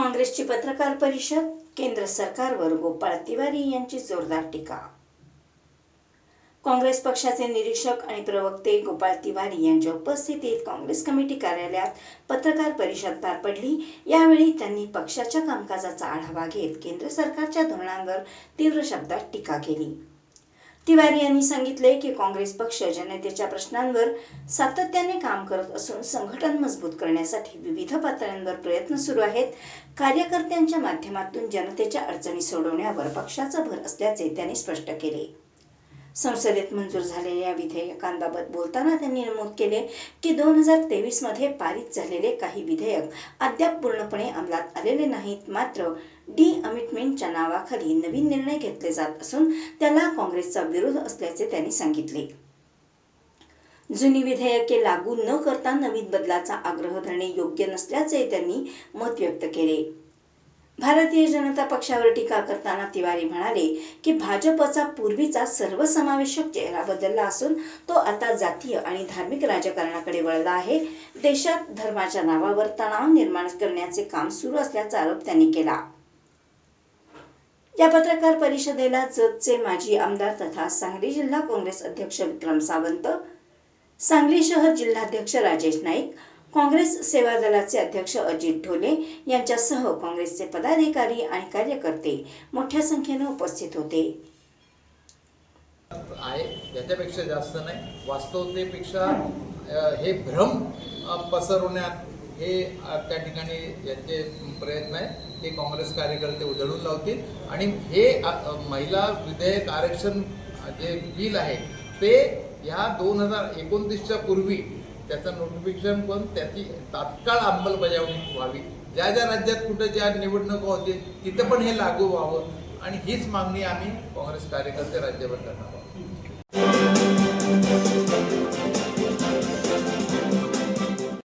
काँग्रेसची पत्रकार परिषद, केंद्र सरकारवर गोपाळ तिवारी यांची जोरदार टीका। काँग्रेस पक्षाचे निरीक्षक आणि प्रवक्ते गोपाळ तिवारी यांच्या उपस्थितीत काँग्रेस कमिटी कार्यालयात पत्रकार परिषद पार पडली। यावेळी त्यांनी पक्षाच्या कामकाजाचा आढावा घेत केंद्र सरकारच्या धोरणांवर तीव्र शब्दात टीका केली। तिवारी यांनी सांगितले की काँग्रेस पक्ष जनतेच्या प्रश्नांवर सातत्याने काम करत असून संघटन मजबूत करण्यासाठी विविध पातळ्यांवर प्रयत्न सुरू आहेत। कार्यकर्त्यांच्या माध्यमातून जनतेच्या अडचणी सोडवण्यावर पक्षाचा भर असल्याचे त्यांनी स्पष्ट केले। संसदेत मंजूर झालेल्या विधेयकांबाबत बोलताना त्यांनी नमूद केले की 2023 मध्ये पारित झालेले काही विधेयक अद्याप पूर्णपणे अंमलात आलेले नाहीत। मात्र डी-अमिटमेंटच्या नावाखाली नवीन निर्णय घेतले जात असून त्याला काँग्रेसचा विरोध असल्याचे त्यांनी सांगितले। जुनी विधेयके लागू न करता नवीन बदलाचा आग्रह धरणे योग्य नसल्याचे त्यांनी मत व्यक्त केले। भारतीय जनता पक्षावर टीका करताना तिवारी म्हणाले की भाजपचा पूर्वीचा सर्वसमावेशक चेहरा बदलला असून तो आता जातीय आणि धार्मिक राजकारणाकडे वळला आहे। देशात धर्माच्या नावावर तणाव निर्माण करण्याचे काम सुरू असल्याचा आरोप त्यांनी केला। या पत्रकार परिषदेला जतचे माजी आमदार तथा सांगली जिल्हा काँग्रेस अध्यक्ष विक्रम सावंत, सांगली शहर जिल्हाध्यक्ष राजेश नाईक, काँग्रेस सेवा दलाचे अध्यक्ष अजित ढोले यांच्यासह काँग्रेसचे पदाधिकारी आणि कार्यकर्ते मोठ्या संख्येने उपस्थित होते। याच्यापेक्षा जास्त नाही, वास्तवतेपेक्षा हे भ्रम पसरवण्यात हे त्या ठिकाणी यांचे प्रयत्न आहे ते काँग्रेस कार्यकर्ते उधळून लावतील। आणि हे महिला विधेयक आरक्षण जे बिल आहे ते या 2029च्या पूर्वी त्याचं नोटिफिकेशन पण त्याची तात्काळ अंमलबजावणी व्हावी। ज्या ज्या राज्यात कुठे ज्या निवडणुका होतील तिथे पण हे लागू व्हावं आणि हीच मागणी आम्ही काँग्रेस कार्यकर्ते राज्यभर करणार आहोत।